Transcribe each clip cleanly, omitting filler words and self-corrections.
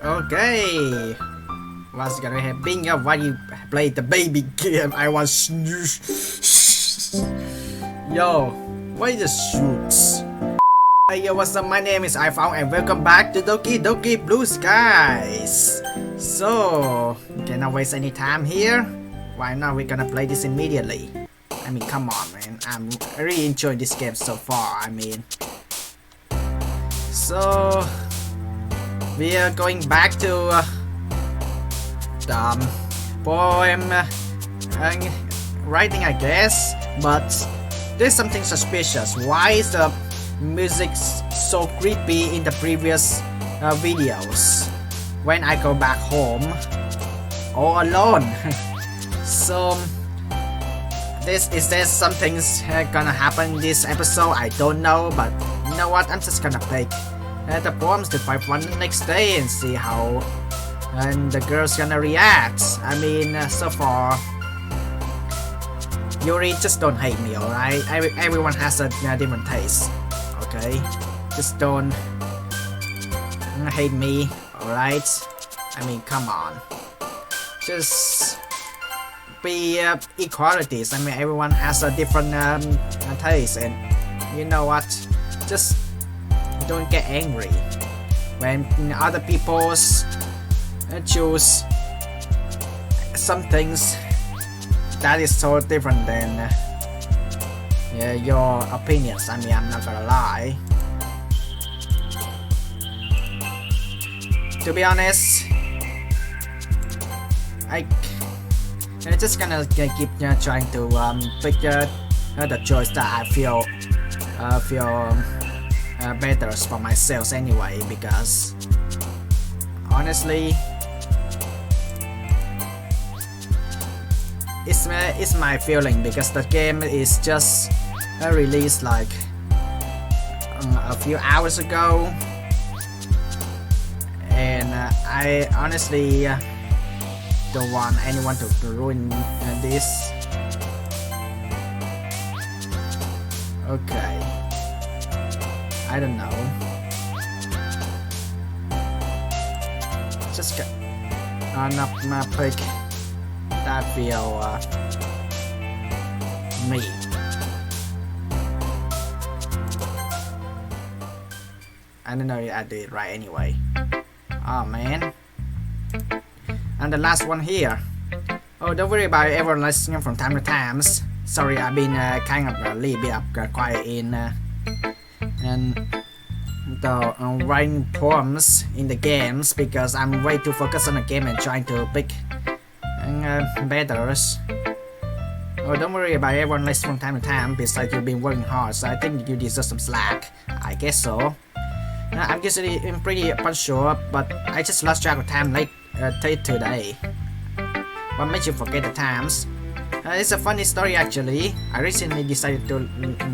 Okay. What's gonna happen? Why you play the baby game? I want snooze. Yo, why the shoots? Hey yo, what's up? My name is iPhong and welcome back to Doki Doki Blue Skies. So, cannot waste any time here. Why not? We're gonna play this immediately. I mean, come on, man. I'm really enjoying this game so far. So we are going back to the poem writing, I guess. But there's something suspicious. Why is the music so creepy in the previous videos when I go back home all alone? So is there something's gonna happen in this episode? I don't know, but you know what? I'm just gonna pick the poems to fight one the next day and see how and the girl's gonna react. So far, Yuri, just don't hate me, alright? Everyone has a different taste, okay? Just don't hate me, alright? Come on. Just be equalities. Everyone has a different taste, and you know what? Just don't get angry when other people's choose some things that is so different than your opinions. I'm not gonna lie. To be honest, I'm just gonna keep trying to pick the choice that I feel better for myself anyway, because honestly it's my feeling, because the game is just released like a few hours ago, and I honestly don't want anyone to ruin this. Okay, I don't know. Just not pick that feel me. I don't know if I did it right anyway. Oh man. And the last one here. Oh, don't worry about everyone listening from time to time. Sorry, I've been kind of a little bit quiet in and the writing poems in the games, because I'm way too focused on the game and trying to pick betters. Oh, don't worry about everyone listening from time to time. Besides, you've been working hard, so I think you deserve some slack. I guess so. I'm usually pretty punctual, but I just lost track of time late today. What makes you forget the times? It's a funny story actually. I recently decided to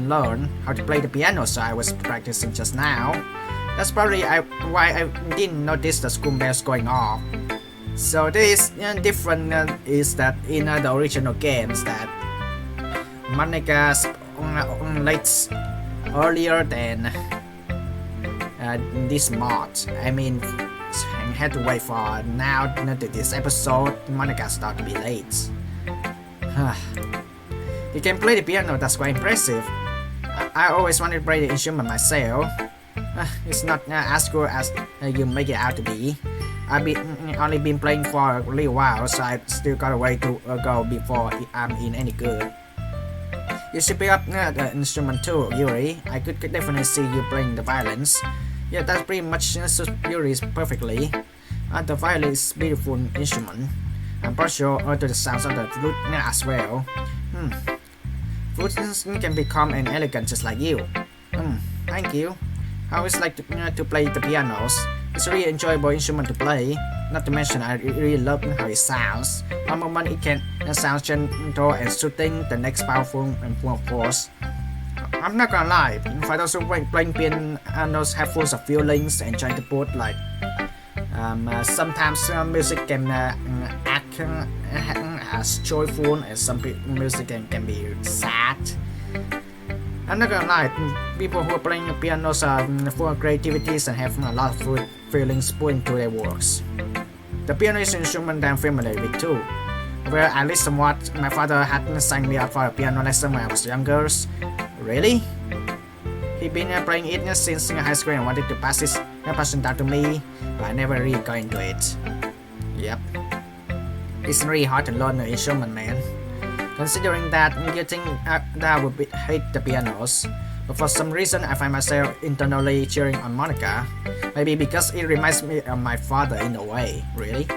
learn how to play the piano, so I was practicing just now. That's probably why I didn't notice the school bells going off. So this different is that in the original games that Monica late earlier than this mod. I had to wait for now to this episode. Monica started to be late. You can play the piano, that's quite impressive. I always wanted to play the instrument myself. It's not as good as you make it out to be. I've only been playing for a little while, so I still got a way to go before I'm in any good. You should pick up the instrument too, Yuri. I could definitely see you playing the violins. Yeah, that's pretty much suits Yuri's perfectly. The violin is a beautiful instrument. I'm pretty sure to the sounds of the flute as well. Flutes can become an elegant just like you. Thank you. I always like to play the pianos. It's a really enjoyable instrument to play. Not to mention, I really love how it sounds. One moment it can sound gentle and soothing, the next powerful and full of force. I'm not gonna lie, for those who playing pianos have full of feelings and trying to put like sometimes music can act as joyful, and some music can be sad. I'm not gonna lie, people who are playing pianos are full of creativities and have a lot of feelings put into their works. The piano is an instrument I'm familiar with too. Well, at least somewhat. My father had signed me up for a piano lesson when I was younger. Really? He'd been playing it since high school and wanted to pass his passion down to me, but I never really got into it. Yep. It's really hard to learn an instrument, man. Considering that you think that I would hate the pianos, but for some reason I find myself internally cheering on Monica. Maybe because it reminds me of my father in a way, really.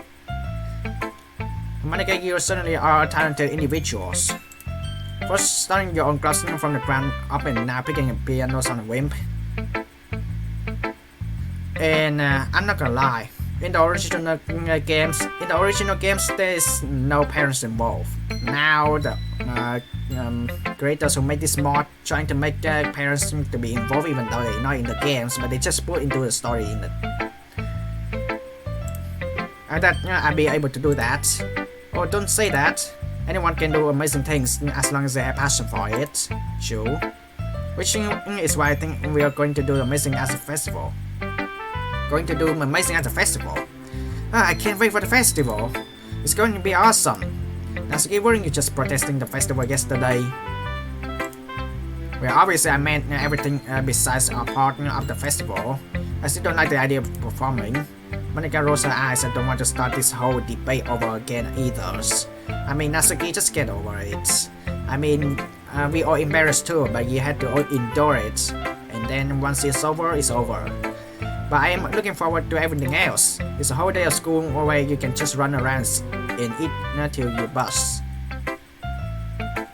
Monica, you certainly are talented individuals. First starting your own class from the ground up and now picking up pianos on a whim. And I'm not gonna lie, in the original games, there is no parents involved. Now the creators who made this mod trying to make their parents to be involved even though they're not in the games, but they just put into the story in it. I thought I'd be able to do that. Oh, don't say that. Anyone can do amazing things as long as they have passion for it. Sure. Which is why I think we are going to do amazing as a festival. Going to do amazing at the festival. I can't wait for the festival. It's going to be awesome. Natsuki, weren't you just protesting the festival yesterday? Well, obviously I meant everything besides our part of the festival. I still don't like the idea of performing. Monica rolls her eyes and don't want to start this whole debate over again either. I mean, Natsuki, just get over it. I mean, we all embarrassed too, but you had to all endure it. And then once it's over, it's over. But I am looking forward to everything else. It's a whole day of school where you can just run around and eat until you bust.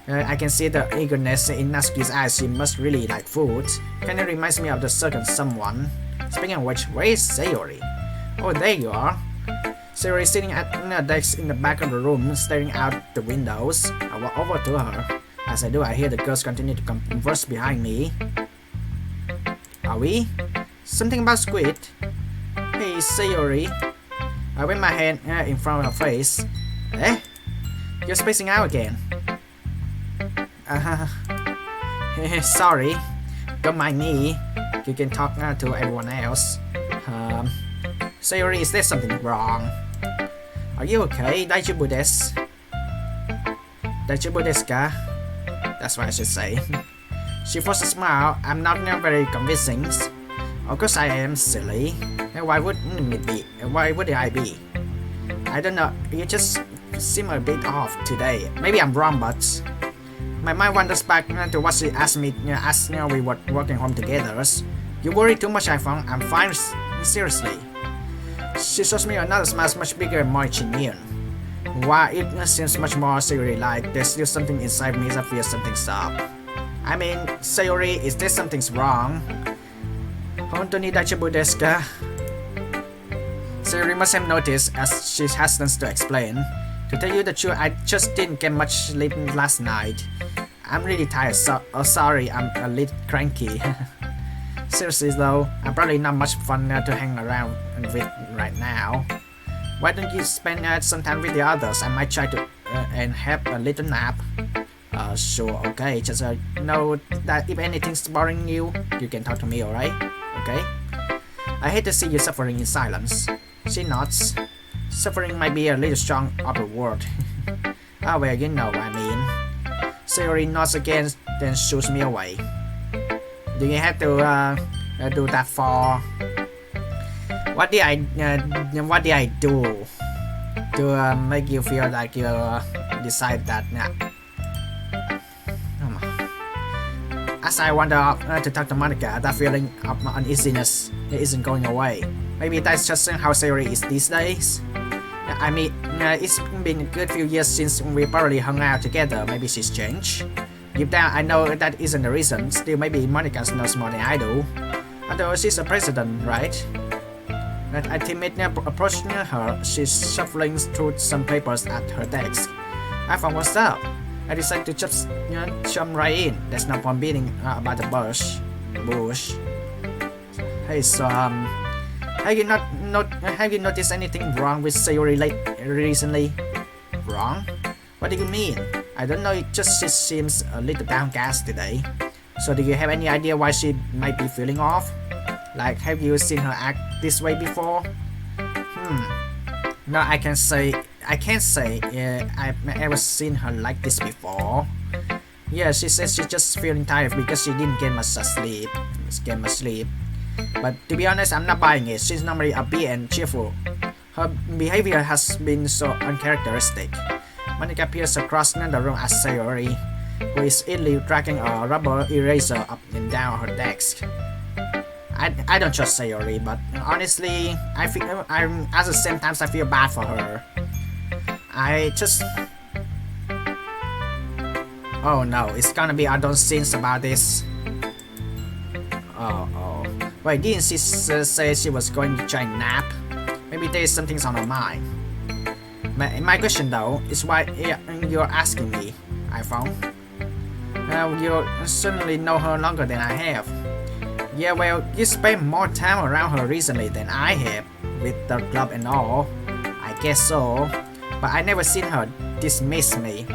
I can see the eagerness in Natsuki's eyes. She must really like food. Kinda reminds me of the certain someone. Speaking of which, where is Sayori? Oh, there you are. Sayori is sitting at a desk in the back of the room, staring out the windows. I walk over to her. As I do, I hear the girls continue to converse behind me. Are we? Something about squid? Hey, Sayori. I wave my hand in front of her face. Eh? You're spacing out again. Sorry. Don't mind me. You can talk to everyone else. Sayori, is there something wrong? Are you okay? Daijoubu desu? Daijoubu desu ka? That's what I should say. She forced a smile. I'm not very convincing. Of course I am silly. Why would it be? Why would I be? I don't know. You just seem a bit off today. Maybe I'm wrong, but my mind wanders back to what she asked me as we were working home together. You worry too much, iPhong. I'm fine. Seriously. She shows me another smile much bigger and more genuine. While it seems much more Sayori like, there's still something inside me that feels something's up. I mean, Sayori, is there something's wrong? Hontoni daijoubu desu ka? Sayori must have noticed as she hastens to explain. To tell you the truth, I just didn't get much sleep last night. I'm really tired, sorry, I'm a little cranky. Seriously though, I'm probably not much fun to hang around with right now. Why don't you spend some time with the others? I might try to and have a little nap. Sure, okay, just know that if anything's bothering you, you can talk to me, alright? Okay? I hate to see you suffering in silence. She nods. Suffering might be a little strong of a word. Ah, well, you know what I mean. Sayori nods again, then shoos me away. Do you have to do that for? What did I do to make you feel like you decide that now? As I wander up to talk to Monica, that feeling of uneasiness isn't going away. Maybe that's just how Sayori is these days. I mean, it's been a good few years since we probably hung out together. Maybe she's changed. Deep down, I know that isn't the reason. Still, maybe Monica knows more than I do. Although she's a president, right? That I timidly approached her. She's shuffling through some papers at her desk. I found what's up. I decided to just jump right in. There's no point beating about the bush. Hey, so have you noticed anything wrong with Sayori recently? Wrong? What do you mean? I don't know. It just she seems a little downcast today. So do you have any idea why she might be feeling off? Like, have you seen her act this way before? No, I can't say I've ever seen her like this before. Yeah, she says she's just feeling tired because she didn't get much sleep. But to be honest, I'm not buying it. She's normally upbeat and cheerful. Her behavior has been so uncharacteristic. Monica peers across the room at Sayori, who is idly dragging a rubber eraser up and down her desk. I don't trust Sayori, but honestly, at the same time I feel bad for her. Oh no, it's gonna be adult scenes about this. Oh. Wait, didn't she say she was going to try and nap? Maybe there's something on her mind. My question though is why you're asking me, iPhong. You certainly know her longer than I have. Yeah, well, you spent more time around her recently than I have, with the club and all. I guess so, but I never seen her dismiss me.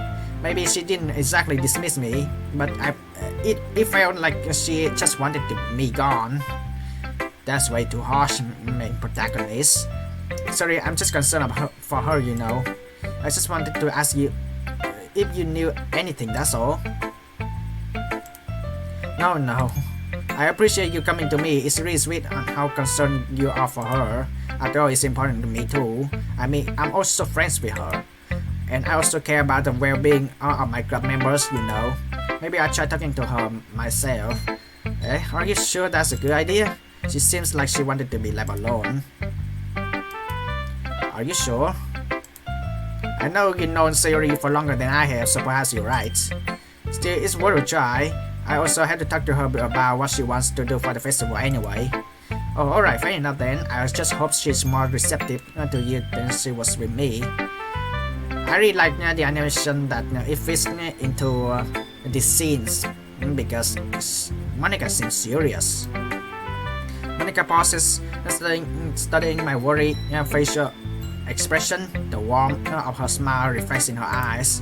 Maybe she didn't exactly dismiss me, but it felt like she just wanted me gone. That's way too harsh, main protagonist. Sorry, I'm just concerned for her, you know. I just wanted to ask you if you knew anything, that's all. No. I appreciate you coming to me. It's really sweet on how concerned you are for her. After all, it's important to me too. I mean, I'm also friends with her. And I also care about the well-being of my club members, you know. Maybe I'll try talking to her myself. Are you sure that's a good idea? She seems like she wanted to be left alone. Are you sure? I know you've known Sayori for longer than I have, so perhaps you're right. Still, it's worth a try. I also had to talk to her about what she wants to do for the festival anyway. Oh, alright, fair enough then. I just hope she's more receptive to you than she was with me. I really like the animation that it fits into these scenes because Monica seems serious. Monica pauses, studying my worried facial expression. The warmth of her smile reflects in her eyes.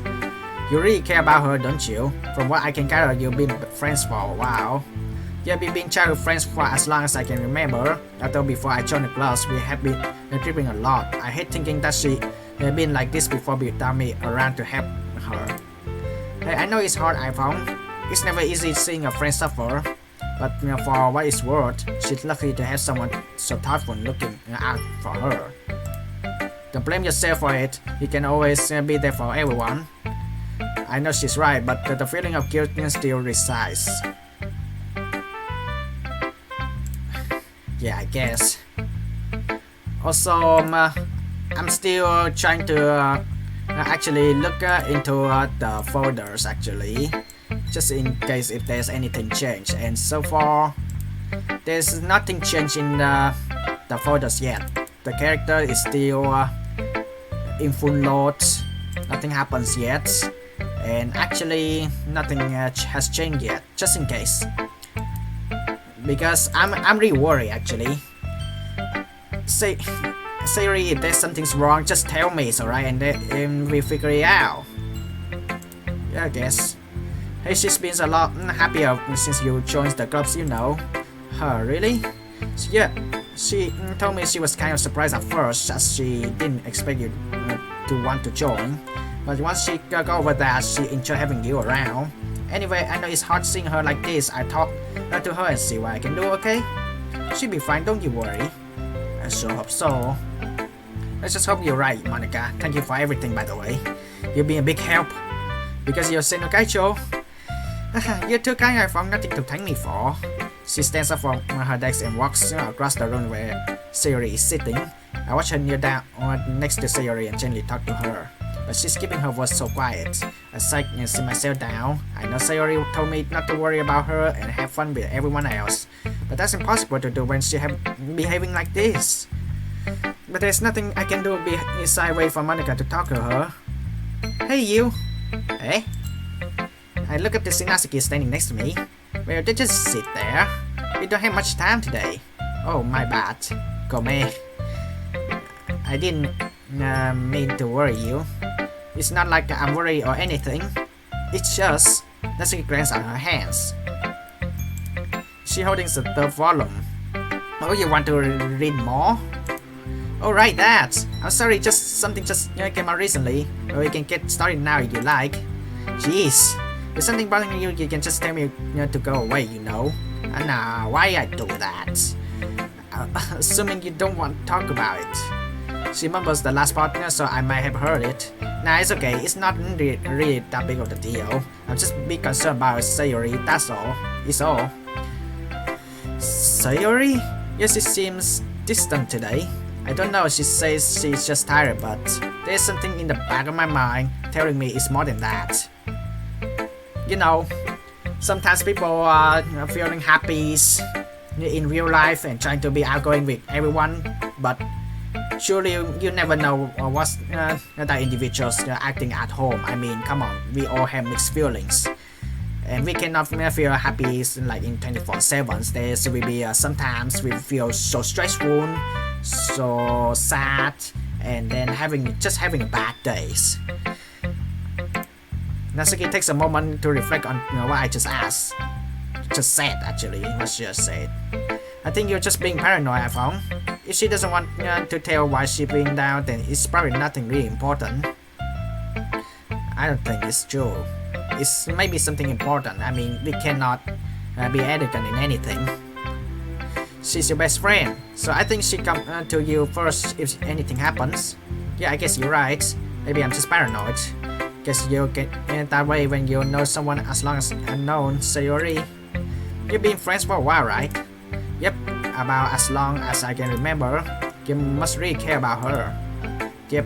You really care about her, don't you? From what I can gather, you've been friends for a while. Yeah, we've been childhood friends for as long as I can remember. Although before I joined the class, we have been tripping a lot. I hate thinking that she had been like this before without me around to help her. Hey, I know it's hard, iPhong. It's never easy seeing a friend suffer. But for what it's worth, she's lucky to have someone so thoughtful looking out for her. Don't blame yourself for it. You can always be there for everyone. I know she's right, but the feeling of guilt still resides. Yeah, I guess. Also, I'm still trying to actually look into the folders actually, just in case if there's anything changed. And so far, there's nothing changed in the folders yet. The character is still in full load. Nothing happens yet. And actually, nothing has changed yet, just in case. Because I'm really worried actually. Sayori, if there's something's wrong, just tell me, it's alright, and we figure it out. Yeah, I guess. Hey, she's been a lot happier since you joined the clubs, you know. Really? Yeah, she told me she was kind of surprised at first, as she didn't expect you to want to join. But once she got over that, she enjoyed having you around. Anyway, I know it's hard seeing her like this. I talk to her and see what I can do, okay? She'll be fine, don't you worry. I sure hope so. Let's just hope you're right, Monica. Thank you for everything, by the way. You've been a big help. Because you're Senokaicho. You're too kind, I found nothing to thank me for. She stands up from her desk and walks across the room where Sayori is sitting. I watch her kneel down next to Sayori and gently talk to her. But she's keeping her voice so quiet. I sit myself down. I know Sayori told me not to worry about her and have fun with everyone else. But that's impossible to do when she's behaving like this. But there's nothing I can do besides wait for Monica to talk to her. Hey you! Hey? I look at the Shinasuke standing next to me. Well, they just sit there. We don't have much time today. Oh, my bad. Gome. I didn't mean to worry you. It's not like I'm worried or anything. It's just... Natsuki glanced at her hands. She holding the third volume. Oh, you want to read more? Oh, right, that. I'm sorry, just something just came out recently. We can get started now if you like. Jeez, if something bothering you, you can just tell me to go away, And why I do that? Assuming you don't want to talk about it. She mumbles the last part, so I might have heard it. Nah, it's okay. It's not really that big of a deal. I'm just be concerned about Sayori, that's all. It's all. Sayori? Yes, it seems distant today. I don't know, she says she's just tired, but there's something in the back of my mind telling me it's more than that. Sometimes people are feeling happy in real life and trying to be outgoing with everyone, but surely you never know what's the individuals acting at home. I mean, come on, we all have mixed feelings. And we cannot feel happy like in 24/7. There will be sometimes we feel so stressful, so sad, and then having bad days. Natsuki takes a moment to reflect on what I just said actually, what she just said. I think you're just being paranoid, iPhong. If she doesn't want to tell why she's being down, then it's probably nothing really important. I don't think it's true. It's maybe something important. I mean, we cannot be arrogant in anything. She's your best friend, so I think she come to you first if anything happens. Yeah, I guess you're right. Maybe I'm just paranoid. Guess you get that way when you know someone as long as unknown, Sayori. You've been friends for a while, right? Yep, about as long as I can remember. You must really care about her. The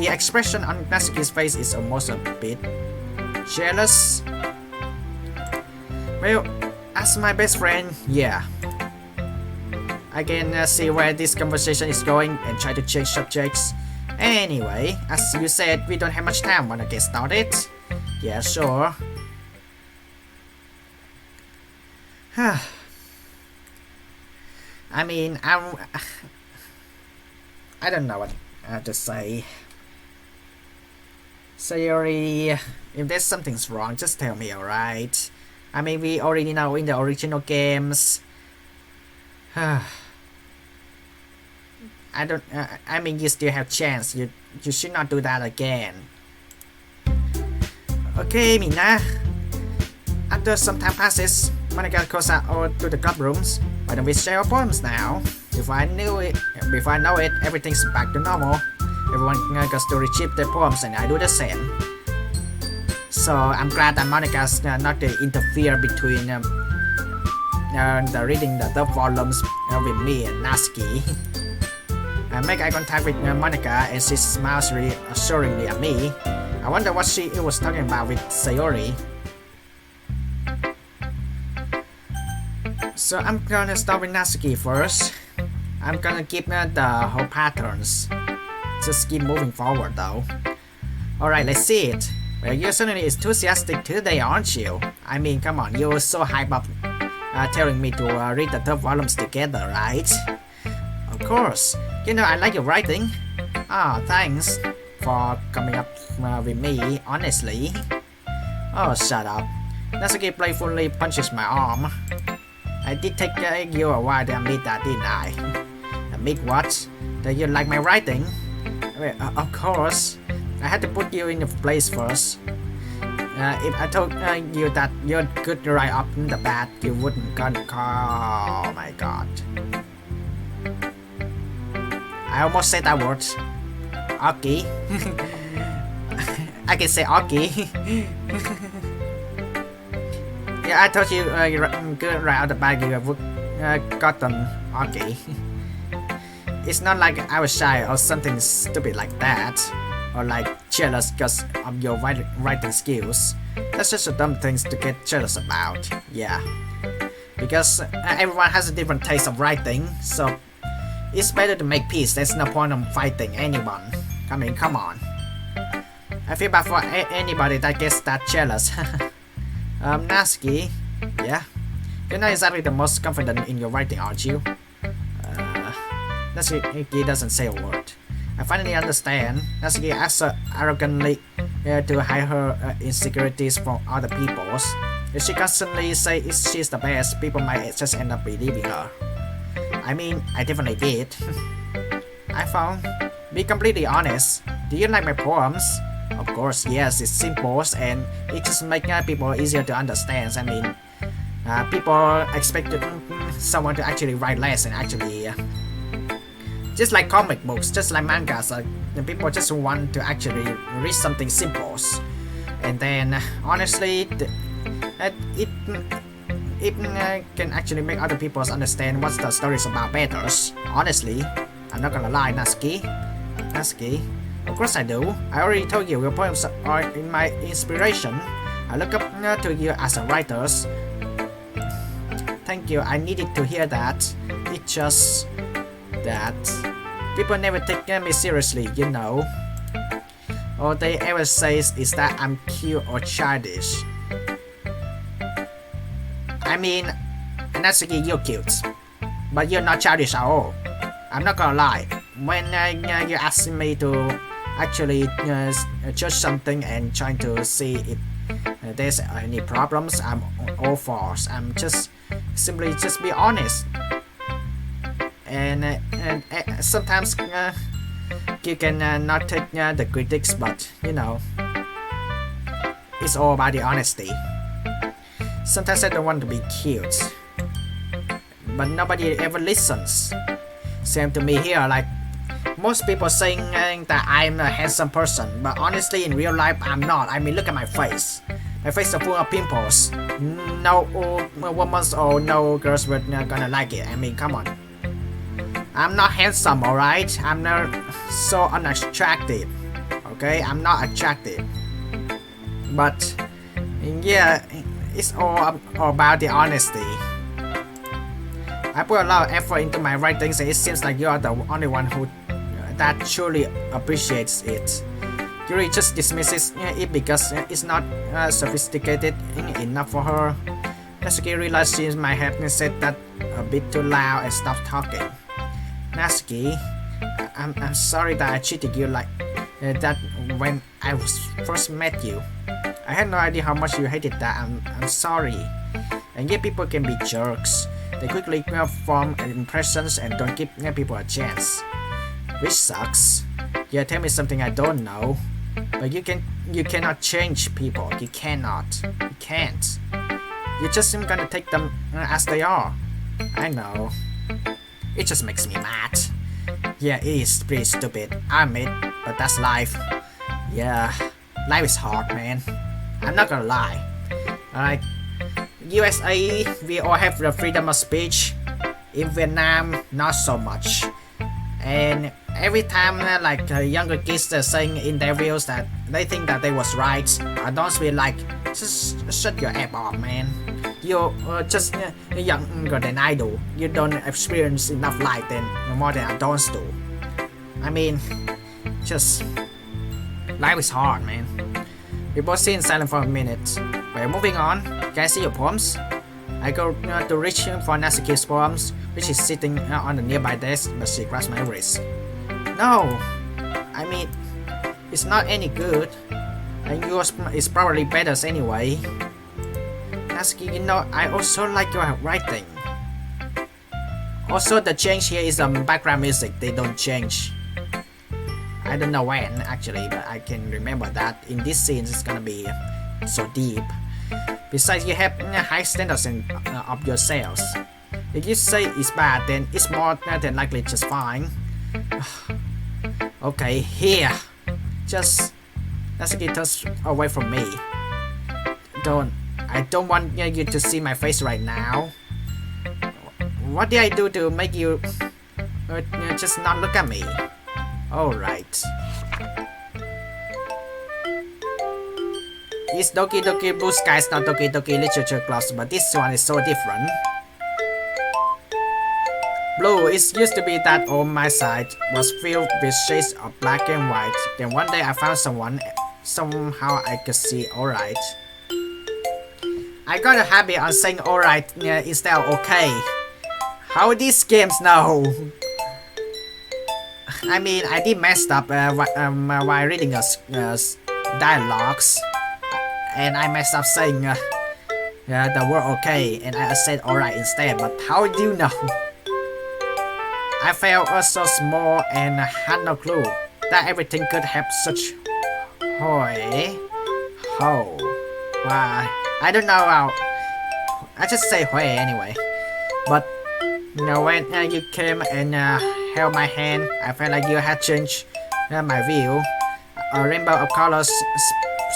expression on Natsuki's face is almost a bit jealous. Well, as my best friend, yeah. I can see where this conversation is going and try to change subjects. Anyway, as you said, we don't have much time. Wanna get started? Yeah, sure. I mean, I don't know what to say. Sayori, if there's something's wrong, just tell me, alright? I mean, we already know in the original games. I mean, you still have chance. You should not do that again. Okay, Mina. After some time passes, Monica goes out to the club rooms. Why don't we share our poems now? Before I know it, everything's back to normal. Everyone gets to retrieve their poems, and I do the same. So I'm glad that Monica's not to interfere between the reading the third volumes with me and Natsuki. I make eye contact with Monica, and she smiles reassuringly at me. I wonder what she was talking about with Sayori. So I'm gonna start with Natsuki first. I'm gonna keep the whole patterns. Just keep moving forward though. Alright, let's see it. Well, you're certainly enthusiastic today, aren't you? I mean, come on, you're so hyped up telling me to read the third volumes together, right? Of course. I like your writing. Thanks for coming up with me, honestly. Oh, shut up. Natsuki playfully punches my arm. I did take you a while to admit that, didn't I? Admit what? That you like my writing? Well, of course. I had to put you in your place first. If I told you that you're good right up in the bat, you wouldn't gonna call. Oh my god. I almost said that word. Oki. I can say Oki. Yeah, I told you you're good right out the bag, you would gotten Oki. It's not like I was shy or something stupid like that. Or like jealous because of your writing skills. That's just a dumb thing to get jealous about. Yeah. Because everyone has a different taste of writing, so it's better to make peace. There's no point in fighting anyone. I mean, come on. I feel bad for anybody that gets that jealous. Natsuki, yeah? You're not exactly the most confident in your writing, aren't you? Natsuki doesn't say a word. I finally understand. Natsuki acts so arrogantly to hide her insecurities from other people's. If she constantly says she's the best, people might just end up believing her. I mean, I definitely did. iPhong, be completely honest. Do you like my poems? Of course, yes, it's simple and it just makes people easier to understand. I mean, people expect someone to actually write less and actually just like comic books, just like mangas, people just want to actually read something simple. And then honestly, it can actually make other people understand what the story is about better. Honestly, I'm not gonna lie, Natsuki, of course I do. I already told you your poems are in my inspiration. I look up to you as a writer. Thank you, I needed to hear that. It's just that people never take me seriously, you know. All they ever say is that I'm cute or childish. I mean, Natsuki, you're cute, but you're not childish at all. I'm not gonna lie. When you ask me to actually judge something and trying to see if there's any problems, I'm all for. I'm just simply just be honest. And sometimes you can not take the critics, but you know, it's all about the honesty. Sometimes I don't want to be cute, but nobody ever listens. Same to me here, like most people saying that I'm a handsome person, but honestly in real life I'm not. I mean, look at my face. My face is full of pimples. No women or no girls were gonna like it. I mean, come on. I'm not handsome, alright? I'm not so unattractive. Okay, I'm not attractive. But yeah, it's all about the honesty. I put a lot of effort into my writings and it seems like you're the only one who that truly appreciates it. Yuri just dismisses it because it's not sophisticated enough for her. Natsuki realized she might have said that a bit too loud and stopped talking. Natsuki, I'm sorry that I treated you like that when I first met you. I had no idea how much you hated that. I'm sorry. And yet people can be jerks. They quickly form impressions and don't give people a chance. Which sucks. Yeah, tell me something I don't know. But you cannot change people. You cannot. You can't. You just gonna take them as they are. I know. It just makes me mad. Yeah, it is pretty stupid, I admit, but that's life. Yeah, life is hard, man. I'm not gonna lie. Alright, USA, we all have the freedom of speech. In Vietnam, not so much. And every time like younger kids are saying in interviews that they think that they was right, adults be like, just shut your app up, man. You're just younger than I do. You don't experience enough life than more than adults do. I mean, just life is hard, man. We both sit in silence for a minute. We're moving on. Can I see your poems? I go to reach for Natsuki's poems, which is sitting on the nearby desk, but she grabs my wrist. No, I mean, it's not any good, and yours is probably better anyway. Natsuki, you know, I also like your writing. Also, the change here is background music. They don't change. I don't know when actually, but I can remember that in this scene it's gonna be so deep. Besides, you have high standards of yourselves. If you say it's bad, then it's more than likely just fine. Okay, here. Just Natsuki turns away from me. I don't want you to see my face right now. What did I do to make you just not look at me? Alright. It's Doki Doki Blue Skies, not Doki Doki Literature Clubs, but this one is so different. Blue, it used to be that on my side was filled with shades of black and white. Then one day I found somehow I could see alright. I got a habit on saying alright instead of okay. How these games know? I mean, I did messed up while reading dialogues. And I messed up saying that were okay, and I said alright instead. But how do you know? I felt so small and had no clue that everything could have such Hoi. Ho. Wow. I don't know how. I just say Hoi anyway. But when you came and held my hand, I felt like you had changed my view. A rainbow of colors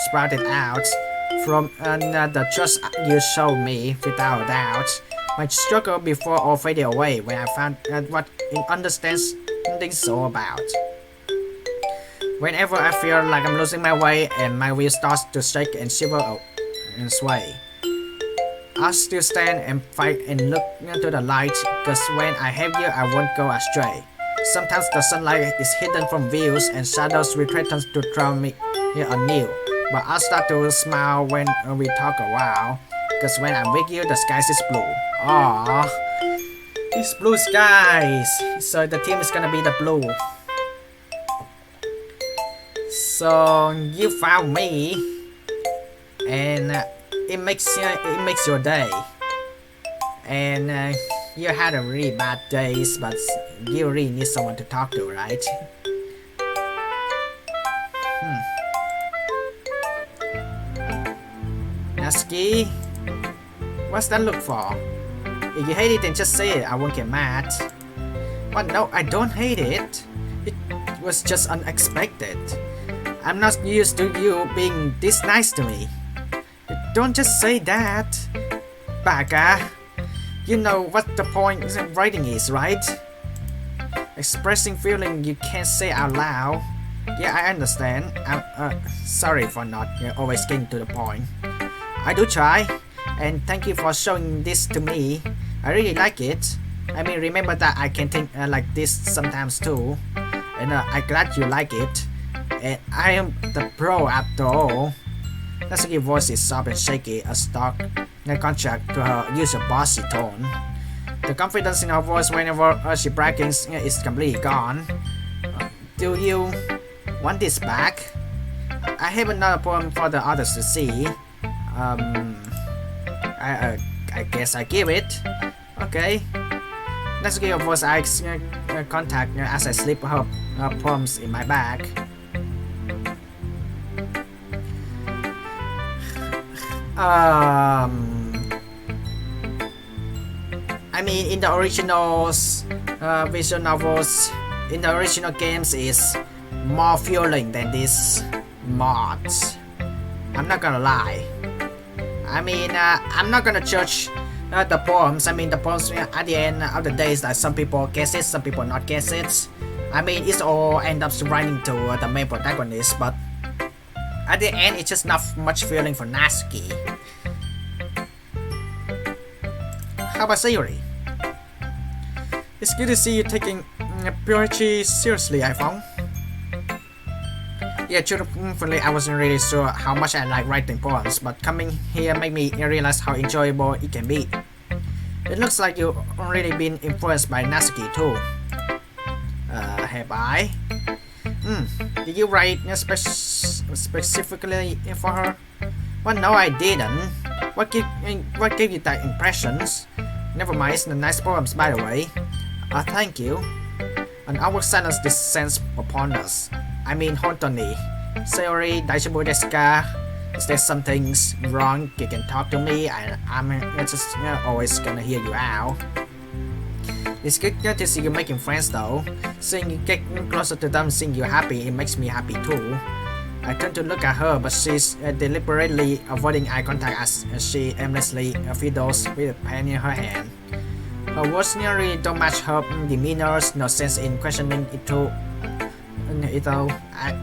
sprouted out from the trust you showed me without a doubt. My struggle before all faded away when I found what understanding so about. Whenever I feel like I'm losing my way and my wheel starts to shake and shiver and sway, I'll still stand and fight and look to the light, cause when I have you I won't go astray. Sometimes the sunlight is hidden from views and shadows will threaten to drown me anew. But I'll start to smile when we talk a while, cause when I'm with you the skies is blue. Aww, it's blue skies. So the team is gonna be the blue. So you found me, and it makes your day. And you had a really bad days, but you really need someone to talk to, right? Natsuki, what's that look for? If you hate it, then just say it. I won't get mad. But no, I don't hate it. It was just unexpected. I'm not used to you being this nice to me. Don't just say that, Baka. You know what the point of writing is, right? Expressing feeling you can't say out loud. Yeah, I understand. I'm sorry for not always getting to the point. I do try, and thank you for showing this to me. I really like it. I mean, remember that I can think like this sometimes too, and I'm glad you like it. And I am the pro after all. Natsuki's voice is soft and shaky, a stark contrast to her usual bossy tone. The confidence in her voice whenever she brags is completely gone. Do you want this back? I have another poem for the others to see. I guess I give it. Okay. Natsuki's voice eyes contact as I slip her poems in my bag. I mean, in the originals, visual novels, in the original games is more feeling than this mods. I'm not gonna lie. I mean, I'm not gonna judge the poems. I mean, the poems at the end of the day is that some people guess it, some people not guess it. I mean, it's all end up running to the main protagonist, but at the end, it's just not much feeling for Natsuki. How about Sayori? It's good to see you taking poetry seriously, iPhong. Yeah, truthfully, I wasn't really sure how much I like writing poems, but coming here made me realize how enjoyable it can be. It looks like you've already been influenced by Natsuki too. Have I? Did you write specifically for her? Well, no, I didn't. What gave you that impressions? Never mind, it's the nice poems, by the way. Thank you. An awkward silence descends upon us. I mean, Hontoni. Sayori, Daishibu desu ka? Is there something wrong? You can talk to me. I'm just always gonna hear you out. It's good to see you making friends though. Seeing you get closer to them, seeing you happy, it makes me happy too. I turn to look at her, but she's deliberately avoiding eye contact as she aimlessly fiddles with a pen in her hand. Her words nearly don't match her demeanor, no sense in questioning it too.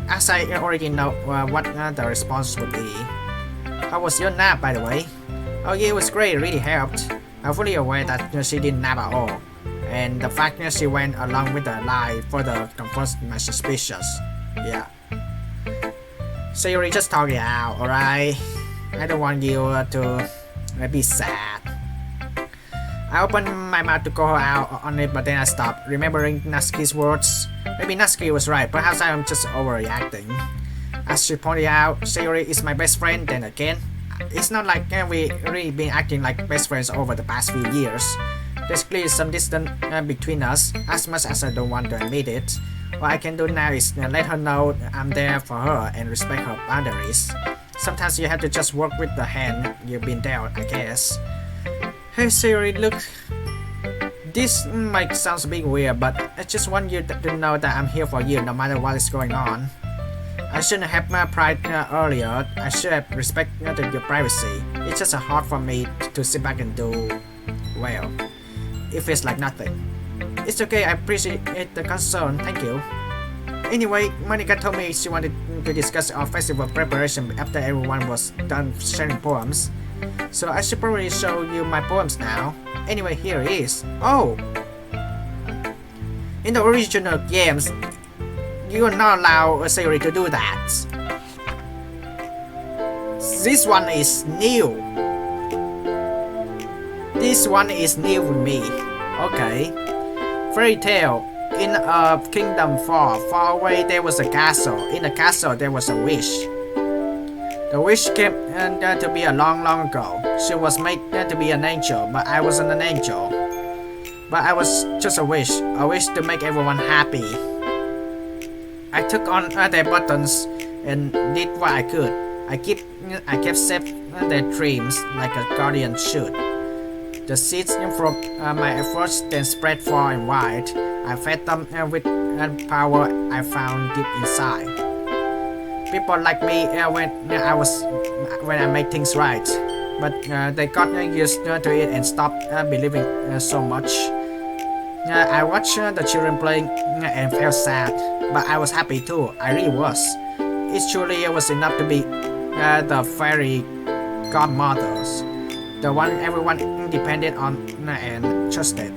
As I already know what the response would be. How was your nap, by the way? Oh yeah, it was great, it really helped. I'm fully aware that she didn't nap at all, and the fact that she went along with the lie further confirms my suspicions. Yeah. Sayori, just talk it out, alright? I don't want you to be sad. I opened my mouth to call her out on it, but then I stopped, remembering Natsuki's words. Maybe Natsuki was right, perhaps I am just overreacting. As she pointed out, Sayori is my best friend, then again, It's not like we really been acting like best friends over the past few years. There's clearly some distance between us, as much as I don't want to admit it. What I can do now is let her know I'm there for her and respect her boundaries. Sometimes you have to just work with the hand you've been dealt, I guess. Hey Sayori, look. This might sound a bit weird, but I just want you to know that I'm here for you no matter what is going on. I shouldn't have my pride earlier. I should have respected your privacy. It's just hard for me to sit back and do, well, it feels like nothing. It's okay, I appreciate the concern, thank you. Anyway, Monica told me she wanted to discuss our festival preparation after everyone was done sharing poems. So I should probably show you my poems now. Anyway, here it is. Oh! In the original games, you are not allowed Sayori to do that. This one is new. This one is new with me. Okay. Fairy tale. In a kingdom far away there was a castle. In the castle there was a witch. The witch came to be a long ago. She was made to be an angel, but I wasn't an angel. But I was just a wish to make everyone happy. I took on their buttons and did what I could. I kept safe their dreams like a guardian should. The seeds from my efforts then spread far and wide. I fed them with power I found deep inside. People like me when I made things right, but they got used to it and stopped believing so much. I watched the children playing and felt sad, but I was happy too. I really was. It truly was enough to be the fairy godmothers, the one everyone depended on and trusted.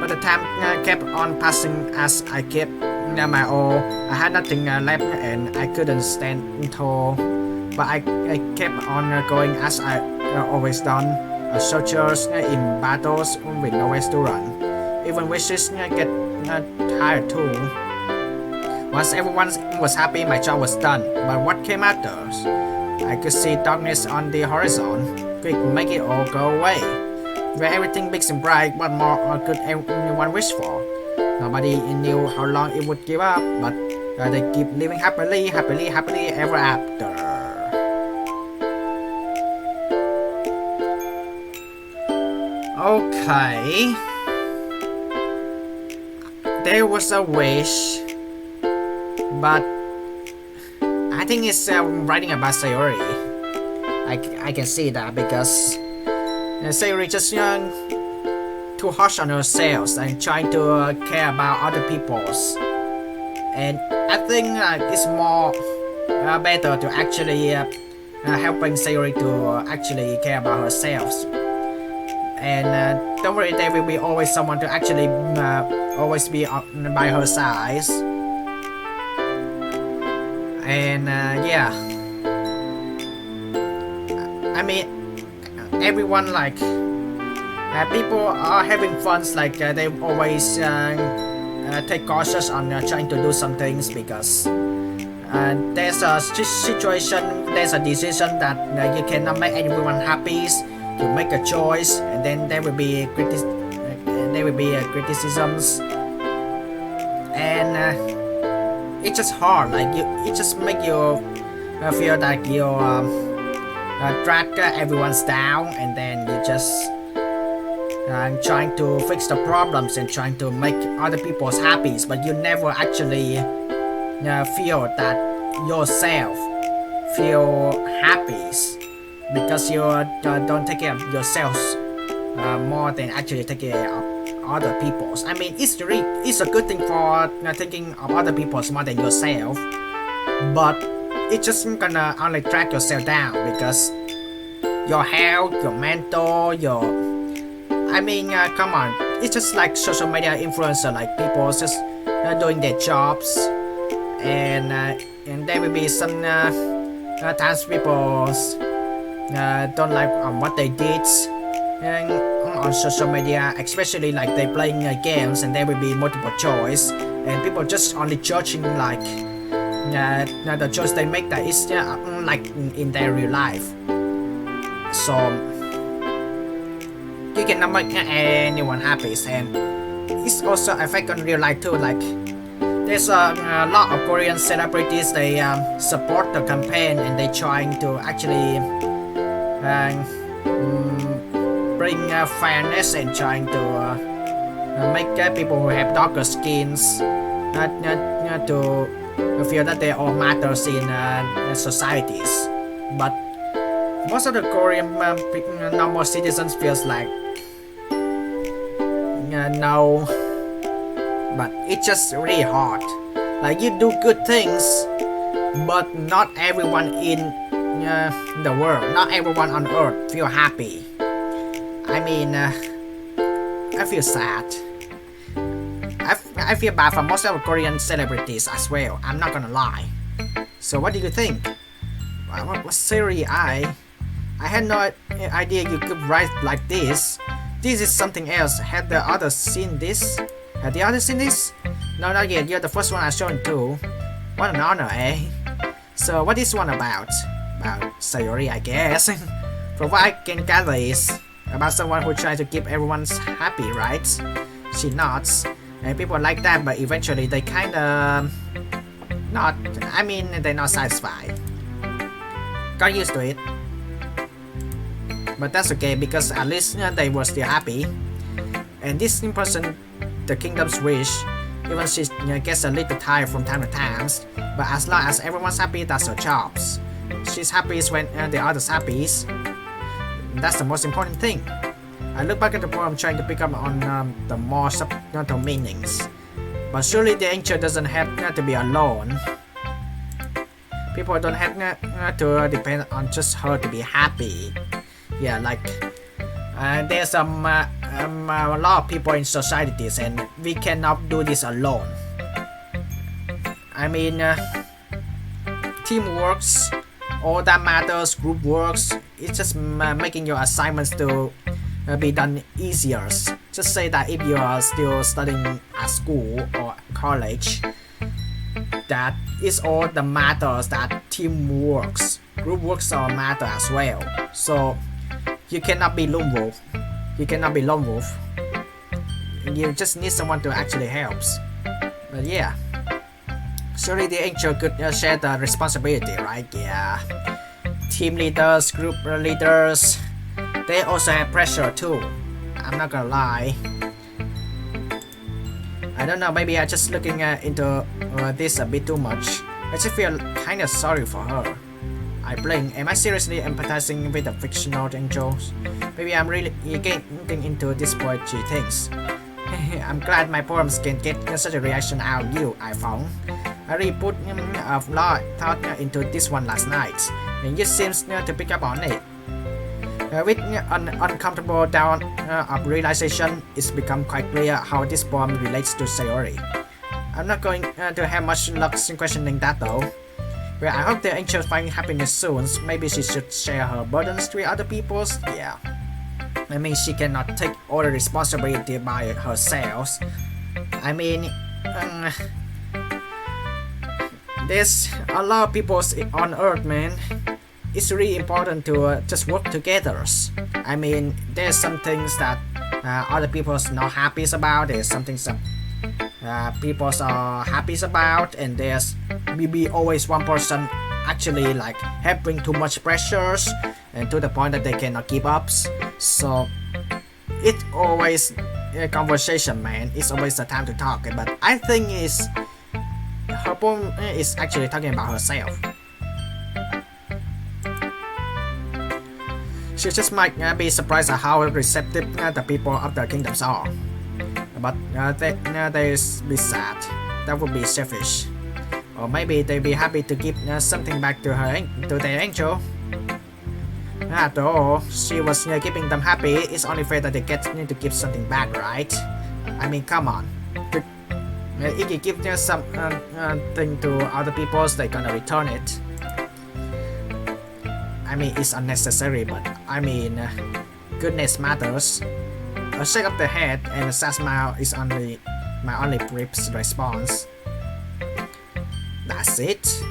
But the time kept on passing as I kept my all. I had nothing left and I couldn't stand tall. But I kept on going as I always done. Soldiers in battles with nowhere to run. Even wishes get tired too. Once everyone was happy, my job was done. But what came after? I could see darkness on the horizon. Quick, make it all go away. Where everything big and bright, what more could anyone wish for? Nobody knew how long it would give up, but they keep living happily ever after. Okay. There was a wish, but I think it's writing about Sayori. I can see that because Sayori just too harsh on herself and trying to care about other people's. And I think it's more better to actually helping Sayori to actually care about herself. And don't worry, there will be always someone to actually always be by her side. And yeah, I mean, everyone like people are having fun. Like they always take cautious on trying to do some things because there's a situation, there's a decision that you cannot make everyone happy. To make a choice, and then there will be criticisms, and it's just hard. Like it just make you feel like you drag everyone's down, and then you just trying to fix the problems and trying to make other people's happy, but you never actually feel that yourself feel happy. Because you don't take care of yourselves more than actually take care of other people's. I mean, it's a good thing for thinking of other people's more than yourself, but it's just gonna only drag yourself down because your health, your mental, come on, it's just like social media influencer, like people just doing their jobs, and there will be some times people don't like what they did on social media, especially like they playing games and there will be multiple choice and people just only judging like the choice they make that is like in their real life. So you cannot make anyone happy, and it's also affect on real life too. Like there's a lot of Korean celebrities they support the campaign and they trying to actually bring fairness and trying to make people who have darker skins to feel that they all matters in societies. But most of the Korean normal citizens feels like no, but it's just really hard. Like you do good things, but not everyone in the world, not everyone on earth feel happy. I mean, I feel sad. I feel bad for most of the Korean celebrities as well. I'm not gonna lie. So what do you think? What Sayori, I had no idea you could write like this. This is something else. Had the others seen this? Had the others seen this? No, not yet. You're the first one I've shown too. What an honor, eh? So what is one about? About Sayori, I guess. From what I can gather is about someone who tries to keep everyone happy, right? She nods. And people like that, but eventually they kinda not. I mean, they're not satisfied. Got used to it. But that's okay because at least they were still happy. And this person, the kingdom's wish, even she gets a little tired from time to time. But as long as everyone's happy, that's her job. She's happy when the others happy. That's the most important thing. I look back at the poem trying to pick up on the more subtle meanings. But surely the angel doesn't have to be alone. People don't have to depend on just her to be happy. Yeah, like there's a lot of people in societies and we cannot do this alone. I mean, teamworks, all that matters, group works, it's just making your assignments to be done easier. Just say that if you are still studying at school or college, that is all that matters, that teamworks, group works all matter as well. So you cannot be lone wolf. You cannot be lone wolf. You just need someone to actually help. But yeah, surely the angel could share the responsibility, right? Yeah. Team leaders, group leaders, they also have pressure too. I'm not gonna lie. I don't know, maybe I'm just looking into this a bit too much. I just feel kinda sorry for her. I blink. Am I seriously empathizing with the fictional angels? Maybe I'm really getting into this poetry things. I'm glad my poems can get such a reaction out of you, iPhong. I really put a lot thought into this one last night, and you seem to pick up on it. With an uncomfortable down of realization, it's become quite clear how this poem relates to Sayori. I'm not going to have much luck questioning that though. Well, I hope the angel finds happiness soon. Maybe she should share her burdens with other people. Yeah. I mean, she cannot take all the responsibility by herself. I mean, there's a lot of people on Earth, man. It's really important to just work together. I mean, there's some things that other people's not happy about. There's some things that people are happy about, and there's maybe always one person actually like having too much pressures and to the point that they cannot keep up. So it's always a conversation, man. It's always a time to talk. But I think is her poem is actually talking about herself. She just might be surprised at how receptive the people of the kingdoms are. But they be sad. That would be selfish. Or maybe they'd be happy to give something back to their angel. After all, she was keeping them happy. It's only fair that they need to give something back, right? I mean, come on. If you give something to other people, they're gonna return it. I mean, it's unnecessary, but I mean, goodness matters. A shake of the head and a sad smile is my only brief response. That's it.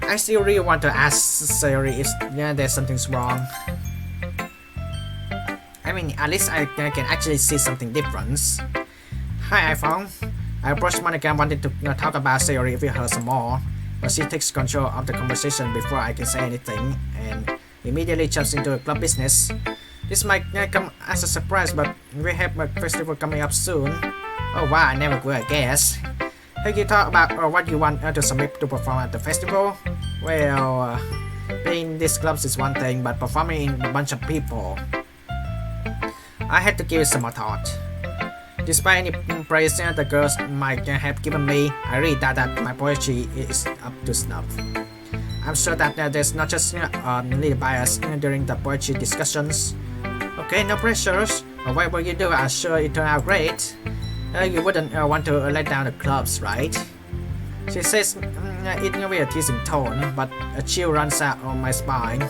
I still really want to ask Sayori if there's something's wrong. I mean, at least I can actually see something different. Hi, iPhong. I approached Monica and wanted to talk about Sayori with her some more, but she takes control of the conversation before I can say anything, and immediately jumps into a club business. This might come as a surprise, but we have a festival coming up soon. Oh wow, I never would guess. Have you thought about what you want to submit to perform at the festival? Well, being in these clubs is one thing, but performing in a bunch of people, I had to give it some more thought. Despite any praise the girls might have given me, I really doubt that my poetry is up to snuff. I'm sure that there's not just a little bias during the poetry discussions. Okay, no pressures. Whatever you do, I'm sure it turned out great. You wouldn't want to let down the clubs, right? She says it with a teasing tone, but a chill runs out on my spine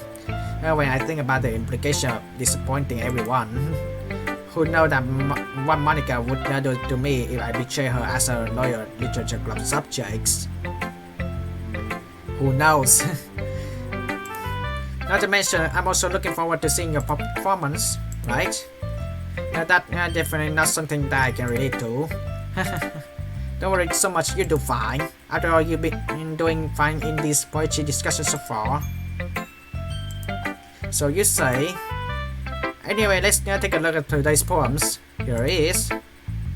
when I think about the implication of disappointing everyone. Who knows that what Monica would do to me if I betray her as a loyal literature club subject? Who knows? Not to mention, I'm also looking forward to seeing your performance, right? That's definitely not something that I can relate to. Don't worry so much, you do fine. After all, you've been doing fine in these poetry discussions so far. So you say. Anyway, let's take a look at today's poems. Here it is.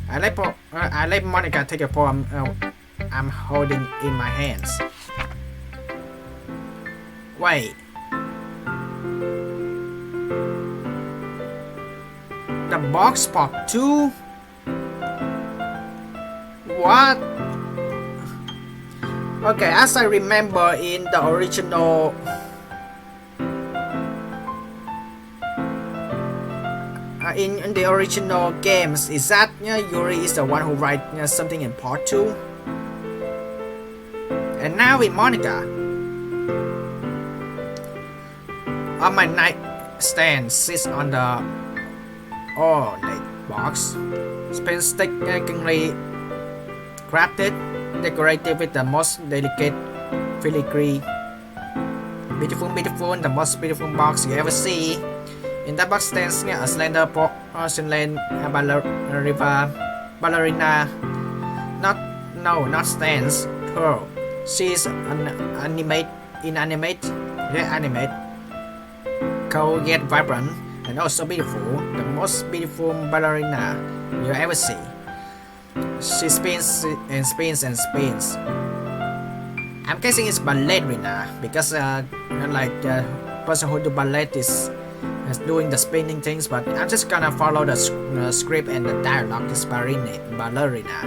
I let Monica take a poem I'm holding in my hands. Wait. The box part 2? What? Okay, as I remember in the original in the original games, is that Yuri is the one who writes something in part 2? And now with Monica. On my nightstand sits on the ornate box, painstakingly crafted, decorated with the most delicate filigree. Beautiful, the most beautiful box you ever see. In the box stands a slender porcelain ballerina. Not stands. Her. She is inanimate, cold yet vibrant, and also beautiful. The most beautiful ballerina you ever see. She spins and spins and spins. I'm guessing it's ballerina because the person who do ballet is doing the spinning things, but I'm just gonna follow the script and the dialogue is ballerina.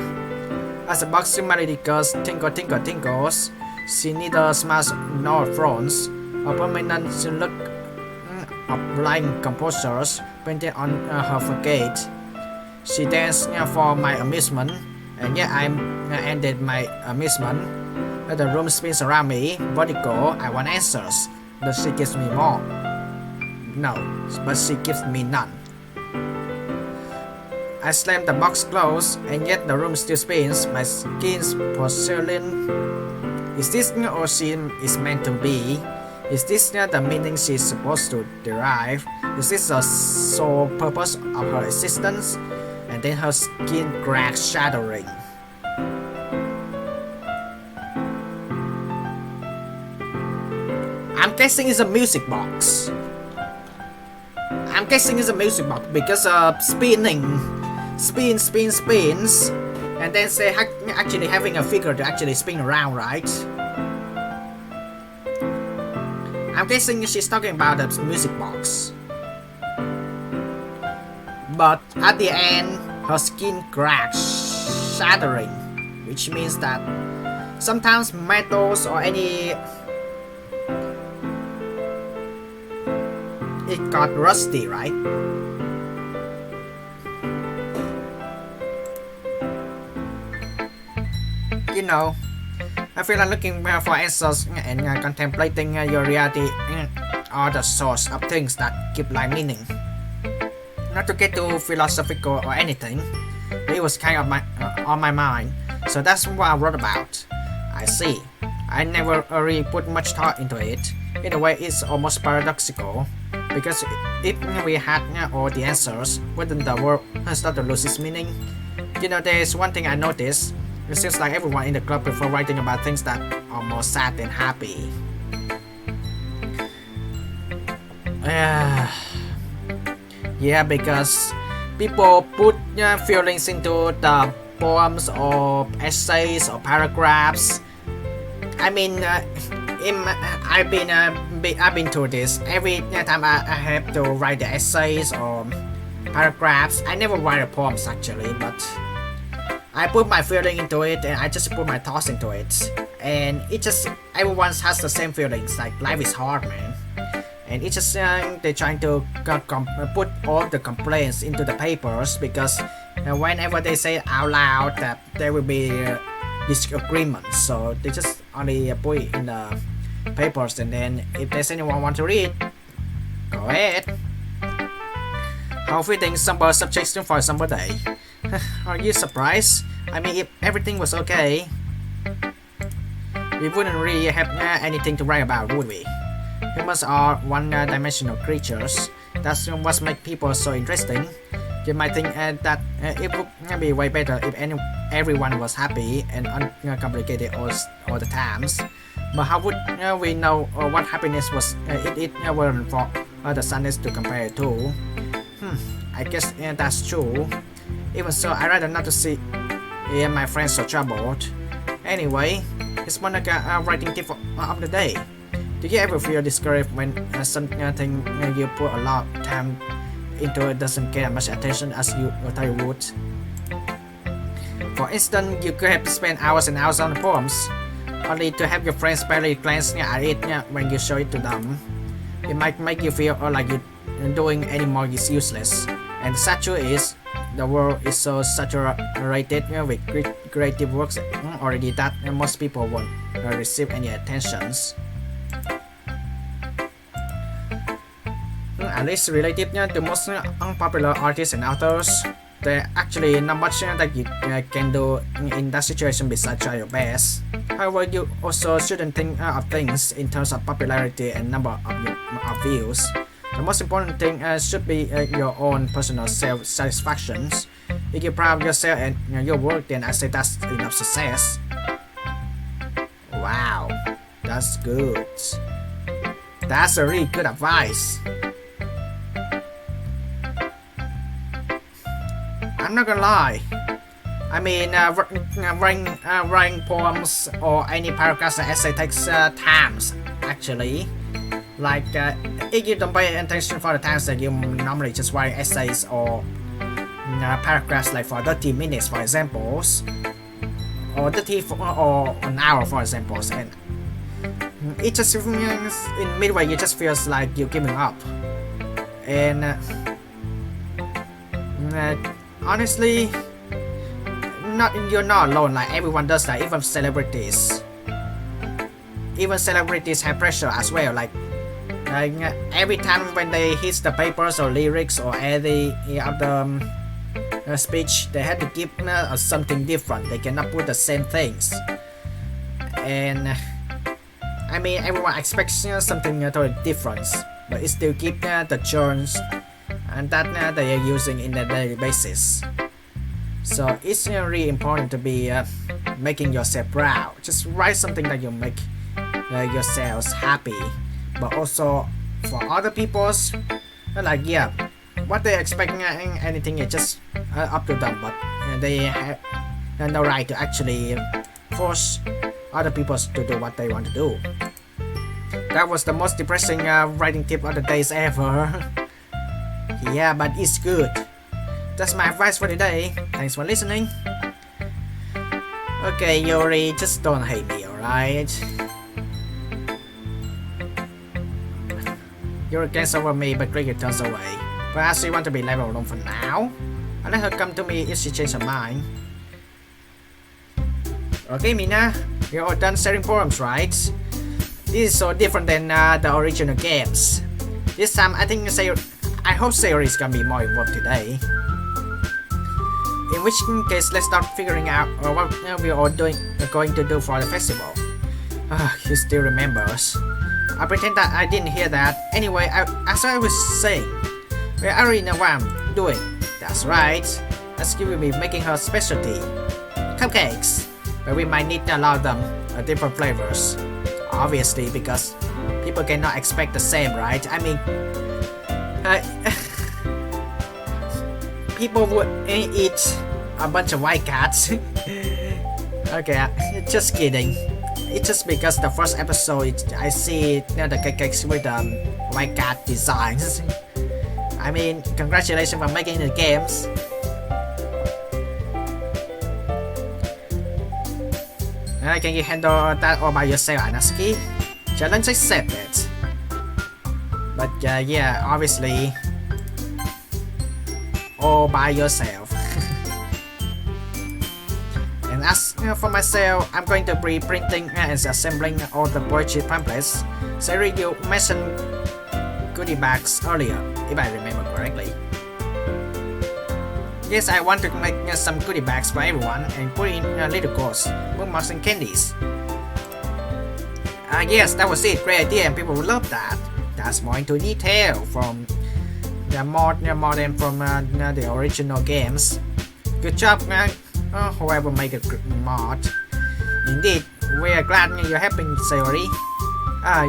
As the box melody goes tinkle tinkle tinkles, she neither smiles nor frowns. A permanent look of lying composures painted on her facade. She danced for my amusement, and yet I ended my amusement. The room spins around me. Vertigo, I want answers, but she gives me more. No, but she gives me none. I slam the box closed, and yet the room still spins. My skin's porcelain. Is this all she is meant to be? Is this the meaning she's supposed to derive? Is this the sole purpose of her existence? And then her skin cracks, shattering. I'm guessing it's a music box. Because spinning. Spins. And then they actually having a figure to actually spin around, right? I'm guessing she's talking about the music box. But at the end, her skin cracks, shattering, which means that sometimes metals or any it got rusty, right? You know, I feel like looking for answers and contemplating your reality are the source of things that give life meaning. Not to get too philosophical or anything, it was kind of on my mind, so that's what I wrote about. I see. I never really put much thought into it. In a way, it's almost paradoxical, because if we had all the answers, wouldn't the world start to lose its meaning? There's one thing I noticed. It seems like everyone in the club prefer writing about things that are more sad than happy. Yeah, because people put feelings into the poems or essays or paragraphs. I mean, I've been through this. Every time I have to write the essays or paragraphs, I never write the poems actually, but I put my feeling into it and I just put my thoughts into it. And it just, everyone has the same feelings, like life is hard, man. And it's just they're trying to put all the complaints into the papers, because whenever they say it out loud that there will be disagreements, so they just only put it in the papers, and then if there's anyone want to read, go ahead. How fitting summer suggestion for summer day. Are you surprised? I mean, if everything was okay, we wouldn't really have anything to write about, would we? Humans are one-dimensional creatures. That's what makes people so interesting. You might think that it would be way better if everyone was happy and uncomplicated all the times. But how would we know what happiness was if it weren't for the sadness to compare it to? I guess that's true. Even so, I'd rather not to see my friends so troubled. Anyway, it's one writing tip of the day. Do you ever feel discouraged when something you put a lot of time into it doesn't get much attention as you thought you would? For instance, you could have spent hours and hours on the poems, only to have your friends barely glance at it when you show it to them. It might make you feel like you're doing any more is useless. And the sad truth is, the world is so saturated with creative works already that most people won't receive any attentions. At least relative to most unpopular artists and authors, there actually not much that you can do in that situation besides try your best. However, you also shouldn't think of things in terms of popularity and number of views. The most important thing should be your own personal self-satisfactions. If you're proud of yourself and your work, then I say that's enough success. Wow, that's good. That's a really good advice. I'm not gonna lie. I mean, writing poems or any paragraphs or essay takes times, actually. Like, if you don't pay attention for the times that you normally just write essays or paragraphs, like for 30 minutes, for examples, or 30 or an hour, for examples, and it just in midway you just feels like you're giving up. And honestly, you're not alone. Like, everyone does that. Even celebrities have pressure as well. Like every time when they hit the papers or lyrics or any other speech, they have to give something different. They cannot put the same things. And I mean, everyone expects something totally different, but it still keep the churns and that they are using in a daily basis. So it's really important to be making yourself proud. Just write something that you make yourselves happy, but also for other people's, like, yeah, what they expecting anything is just up to them, but they have no right to actually force other people to do what they want to do. That was the most depressing writing tip of the days ever. Yeah, but it's good. That's my advice for today. Thanks for listening. Okay, Yuri, just don't hate me, alright? Yuri gets over me, but Cricket turns away. Perhaps she wants to be left alone for now. I'll let her come to me if she changes her mind. Okay, Mina, you're all done sharing poems, right? This is so different than the original games. This time, I hope Sayori is gonna be more involved today. In which case, let's start figuring out what we're all going to do for the festival. He still remembers. I pretend that I didn't hear that. Anyway, as I was saying, we already know what I'm doing. That's right. That's will be making her specialty. Cupcakes. But we might need to allow them different flavors. Obviously, because people cannot expect the same, right? I mean, people would eat a bunch of white cats. Okay, just kidding. It's just because the first episode I see the cupcakes with white cat designs. I mean, congratulations for making the games. Can you handle that all by yourself, Anaski? Challenge accepted. But yeah, obviously, all by yourself. And as for myself, I'm going to be printing and assembling all the poetry pamphlets. Sayori, you mentioned goodie bags earlier, if I remember correctly. Yes, I want to make some goodie bags for everyone and put in little quotes, bookmarks and candies. Yes, that was it. Great idea, and people will love that. That's more into detail from the more than from the original games. Good job, whoever made a mod. Indeed, we are glad you're helping, Sayori.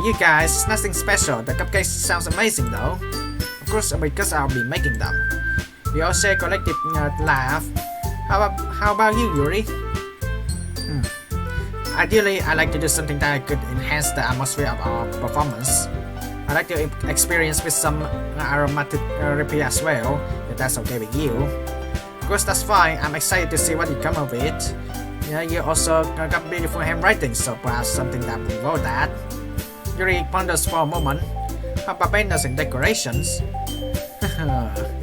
You guys, nothing special. The cupcakes sounds amazing though. Of course, because I'll be making them. We all share collective laugh. How about you, Yuri? Ideally, I like to do something that could enhance the atmosphere of our performance. I like to experience with some aromatic repeat as well, if that's okay with you. Of course, that's fine. I'm excited to see what you come up with. You also got beautiful handwriting, so perhaps something that will involve that. Yuri ponders for a moment. How about banners and decorations?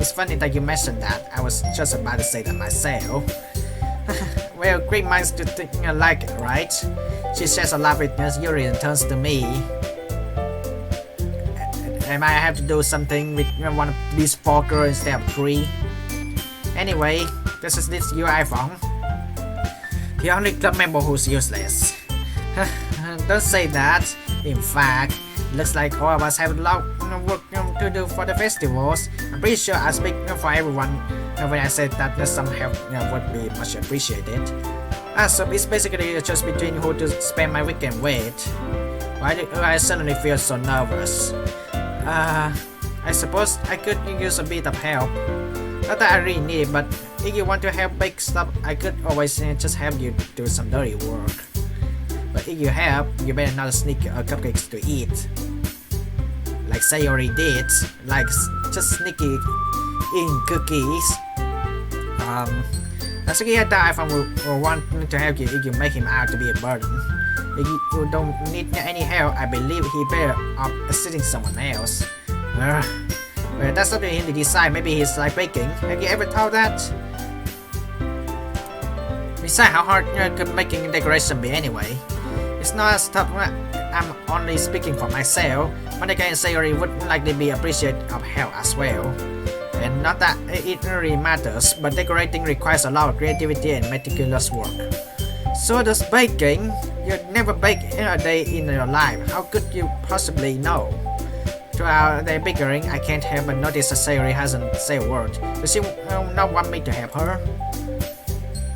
It's funny that you mentioned that. I was just about to say that myself. Well, great minds do think alike, right? She shares a laugh with Yuri and turns to me. Am I have to do something with one of these 4 girls instead of 3? Anyway, this is your iPhong. The only club member who's useless. Don't say that. In fact, looks like all of us have a lot of work to do for the festivals. I'm pretty sure I speak for everyone when I said that some help would be much appreciated. So it's basically just between who to spend my weekend with. Why do I suddenly feel so nervous? I suppose I could use a bit of help. Not that I really need it, but if you want to help bake stuff, I could always just have you do some dirty work. But if you help, you better not sneak cupcakes to eat. Like Sayori did, like just sneaky in cookies. Natsuki had that iPhone will want to help you if you make him out to be a burden. If you don't need any help, I believe he better off assisting someone else. Well, that's up to him to decide. Maybe he's like baking. Have you ever thought that? Besides, how hard could making a decoration be anyway? It's not as tough. I'm only speaking for myself. Monica and Sayori would likely be appreciative of help as well. And not that it really matters, but decorating requires a lot of creativity and meticulous work. So does baking. You'd never bake a day in your life. How could you possibly know? Throughout their bickering, I can't help but notice that Sayori hasn't said a word. Does she not want me to help her?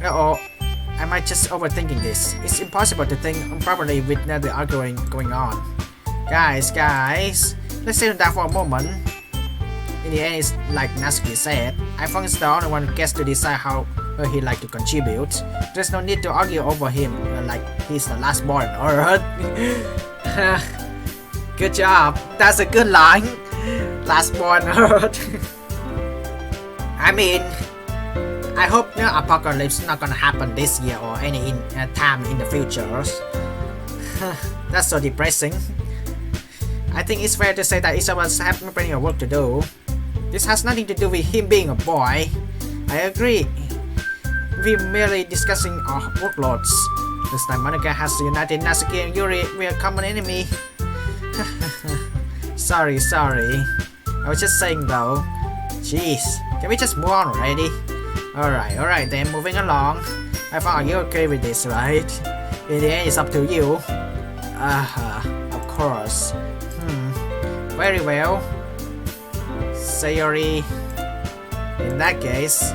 Uh-oh. Am I just overthinking this? It's impossible to think properly with the arguing going on. Guys, let's sit down for a moment. In the end, it's like Natsuki said, iPhong is the only one who gets to decide how he'd like to contribute. There's no need to argue over him like he's the last boy on Earth. Good job. That's a good line. Last boy on Earth. I mean, I hope the apocalypse not gonna happen this year or any time in the future. That's so depressing. I think it's fair to say that each of us have plenty of work to do. This has nothing to do with him being a boy. I agree. We're merely discussing our workloads. This time Monica has united Natsuki and Yuri with a common enemy. Sorry. I was just saying though. Jeez, can we just move on already? Alright then, moving along. I thought you're okay with this, right? In the end, it's up to you. Of course. Very well. Sayori. In that case,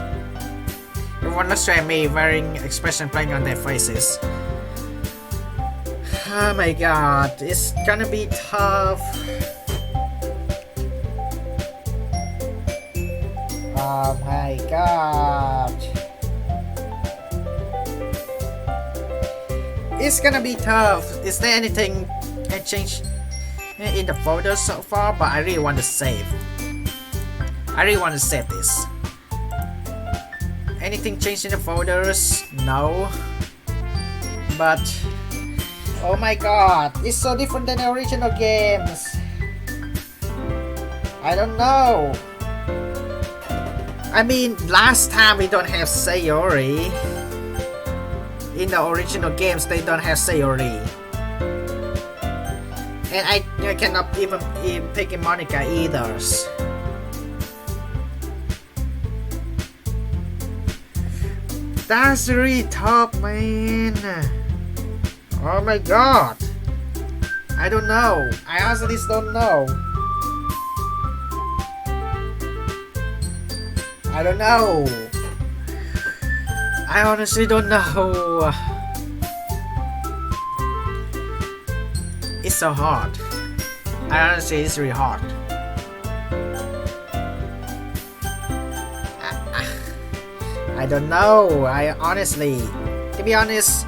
everyone looks at me wearing expression playing on their faces. Oh my god, it's gonna be tough. Oh my god. It's gonna be tough. Is there anything I changed in the folders so far? But I really want to save. I really want to save this. Anything changed in the folders? No. But oh my god, it's so different than the original games. I don't know. I mean, last time we don't have Sayori. In the original games, they don't have Sayori. And I cannot even pick Monica either. That's really tough, man. Oh my god. I don't know. I honestly don't know. I don't know. I honestly don't know. It's so hard. I honestly, it's really hard. I don't know. I honestly, to be honest,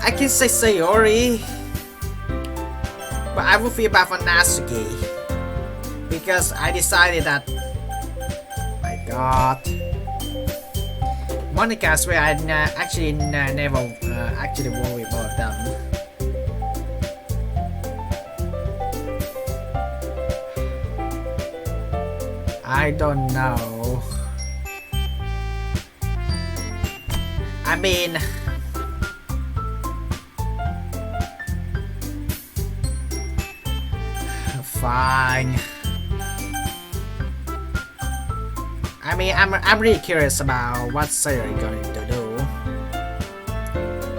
I can say Sayori, but I would feel bad for Natsuki because I decided that. My God, Monica, I swear I actually never actually worry about them. I don't know. I mean, fine. I mean, I'm really curious about what Sayori going to do.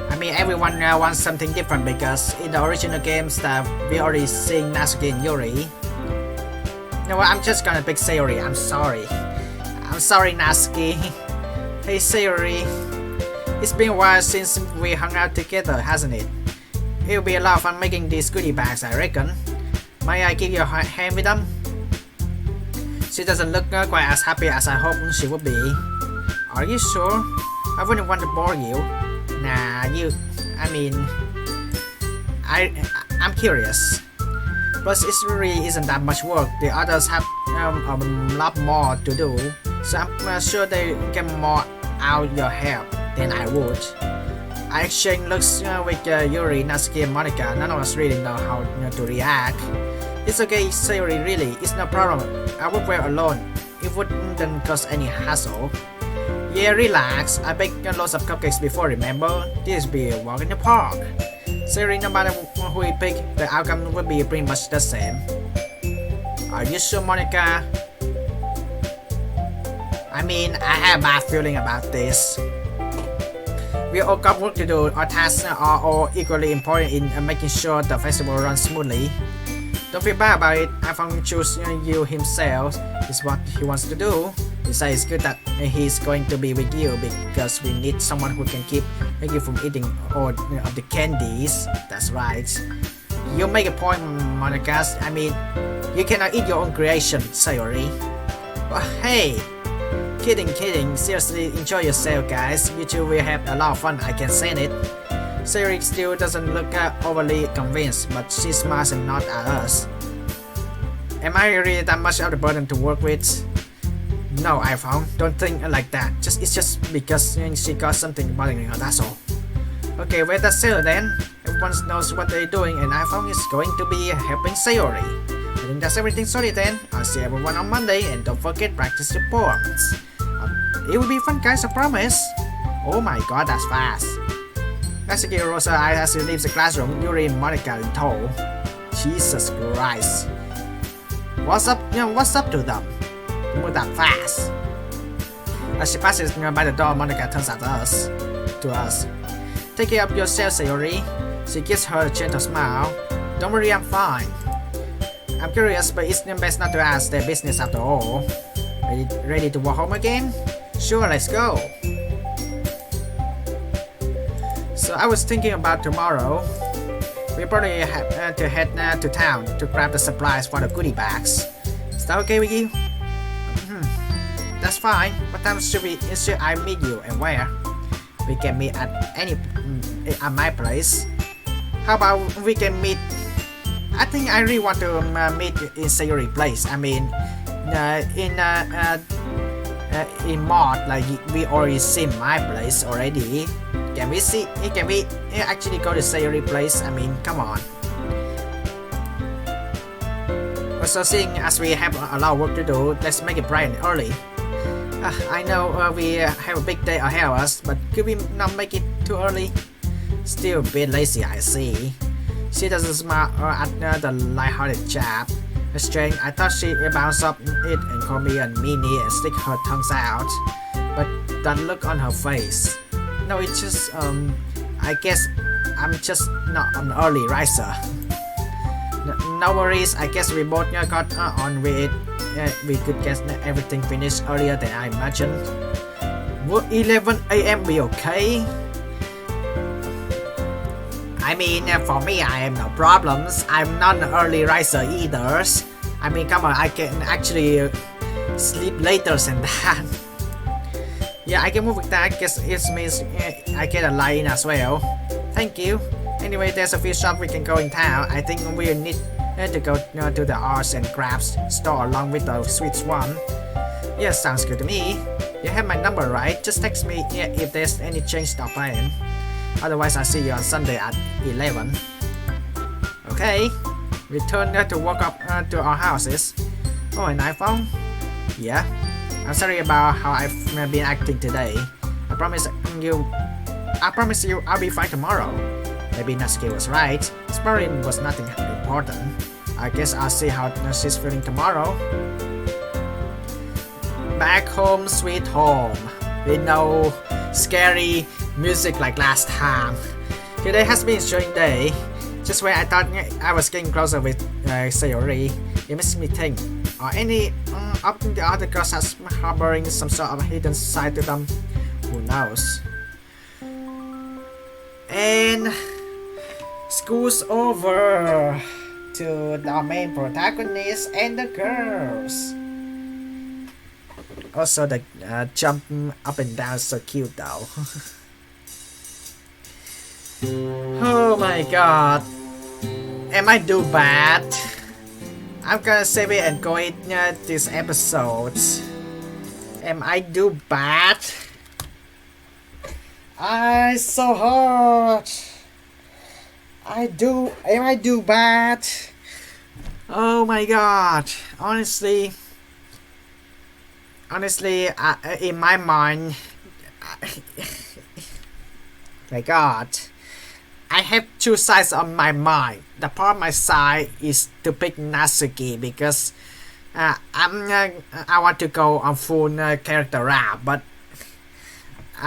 I mean, everyone wants something different because in the original games that we already seen Natsuki and Yuri. You know what? I'm just gonna pick Sayori. I'm sorry. I'm sorry, Natsuki. Hey, Sayori. It's been a while since we hung out together, hasn't it? It'll be a lot of fun making these goodie bags, I reckon. May I give you a hand with them? She doesn't look quite as happy as I hoped she would be. Are you sure? I wouldn't want to bore you. Nah, I mean, I'm curious. Plus, it really isn't that much work. The others have a lot more to do, so I'm sure they get more out your help than I would. I exchanged looks with Yuri, Natsuki, and Monica. None of us really know how to react. It's okay, Sayori, really, it's no problem. I would wear alone. It wouldn't cause any hassle. Yeah, relax. I baked lots of cupcakes before, remember? This will be a walk in the park. Sayori, no matter who we pick, the outcome will be pretty much the same. Are you sure, Monica? I mean, I have a bad feeling about this. We all got work to do. Our tasks are all equally important in making sure the festival runs smoothly. Don't feel bad about it. iPhong chose you himself. It's what he wants to do. Besides, it's good that he's going to be with you because we need someone who can keep you from eating all of the candies. That's right. You make a point, Monica. I mean, you cannot eat your own creation, Sayori. But hey, kidding. Seriously, enjoy yourself, guys. You two will have a lot of fun. I can sense it. Sayori still doesn't look overly convinced, but she smiles and nods at us. Am I really that much of a burden to work with? No, iPhong, don't think like that. It's just because she got something bothering her, that's all. Okay, well that's it then. Everyone knows what they're doing and iPhong is going to be helping Sayori. I think that's everything, sorry then. I'll see everyone on Monday and don't forget practice reports. It will be fun, guys, I promise. Oh my god, that's fast. Natsuki Rosa as she leaves the classroom, Yuri and Monica in tow. Jesus Christ. What's up to them? Move that fast. As she passes by the door, Monica turns to us. Take care of yourself, Sayori. She gives her a gentle smile. Don't worry, I'm fine. I'm curious, but it's best not to ask their business after all. Ready to walk home again? Sure, let's go. So I was thinking about tomorrow. We probably have to head to town to grab the supplies for the goodie bags. Is that okay with you? That's fine. What time should I meet you and where? We can meet at my place. How about we can meet? I think I really want to meet in Sayori place. I mean, in Mod, like we already seen my place already. Can we actually go to Sayori place? I mean, come on. Also, seeing as we have a lot of work to do, let's make it bright and early. I know we have a big day ahead of us, but could we not make it too early? Still a bit lazy, I see. She doesn't smile at the light-hearted chap. Strange, I thought she'd bounce up it and call me a meanie and stick her tongues out. But that look on her face. No, it's just, I guess I'm just not an early riser. No worries, I guess we both got on with it. We could get everything finished earlier than I imagined. Would 11 AM be okay? I mean, for me, I have no problems. I'm not an early riser either. I mean, come on, I can actually sleep later than that. Yeah, I can move with that. Guess it means I get a lie in as well. Thank you. Anyway, there's a few shops we can go in town. I think we need to go to the arts and crafts store along with the sweets one. Yeah, sounds good to me. You have my number, right? Just text me if there's any change to plan. Otherwise, I'll see you on Sunday at 11. Okay. Return to walk up to our houses. Oh, an iPhone? Yeah. I'm sorry about how I've been acting today. I promise you I'll be fine tomorrow. Maybe Natsuki was right. This probably was nothing important. I guess I'll see how she's feeling tomorrow. Back home, sweet home. With no scary music like last time. Today has been a strange day. Just when I thought I was getting closer with Sayori, it makes me think, are any of the other girls harboring some sort of hidden side to them? Who knows? And school's over to the main protagonist and the girls. Also, the jumping up and down is so cute though. Oh my god. Am I do bad? I'm gonna save it and go in this episode. Am I do bad? I so hard. Am I do bad? Oh my god. Honestly, in my mind, my god, I have two sides on my mind. The part of my side is to pick Natsuki because I want to go on full character rap, but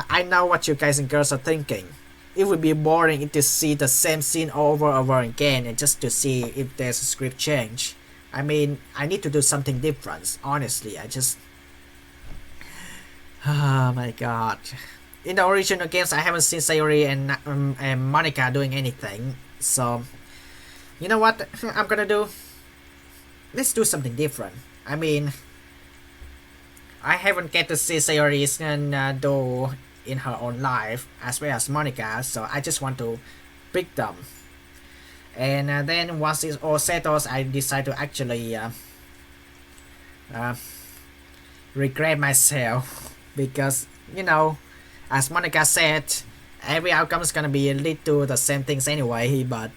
I know what you guys and girls are thinking. It would be boring to see the same scene over and over again and just to see if there's a script change. I mean, I need to do something different. Honestly, I just... Oh my god. In the original games, I haven't seen Sayori and Monica doing anything. So, you know what I'm gonna do? Let's do something different. I mean, I haven't get to see Sayori's do in her own life as well as Monica, so I just want to pick them. And then once it's all settles, I decide to actually regret myself because, you know, as Monica said, every outcome is gonna be lead to the same things anyway, but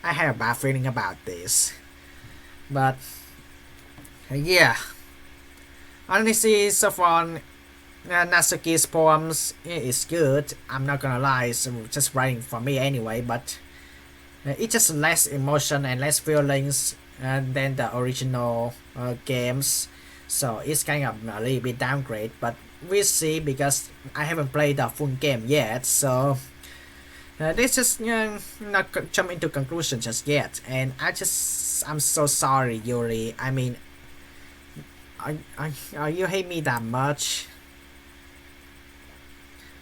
I have a bad feeling about this. But yeah, honestly, so far Natsuki's poems is good. I'm not gonna lie, it's just writing for me anyway, but it's just less emotion and less feelings than the original games, so it's kind of a little bit downgrade, but we'll see because I haven't played the full game yet. So Let's just not jump into conclusion just yet. And I'm so sorry, Yuri. I mean, you hate me that much?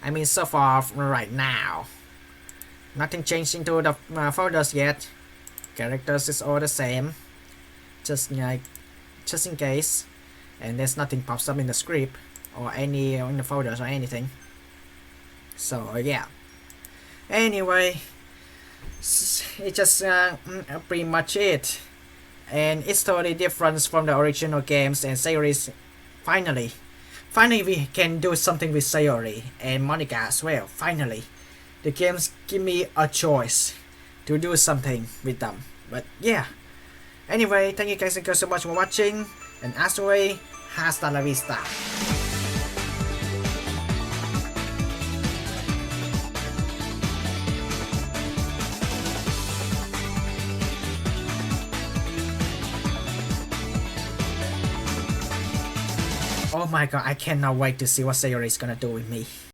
I mean, so far right now, nothing changed into the folders yet. Characters is all the same. Just just in case, and there's nothing pops up in the script or any in the folders or anything. So yeah. Anyway, it's just pretty much it, and it's totally different from the original games. And Sayori's finally we can do something with Sayori and Monica as well. Finally, the games give me a choice to do something with them. But yeah. Anyway, thank you guys and girls so much for watching, and as always, hasta la vista. Oh my god, I cannot wait to see what Sayori is gonna do with me.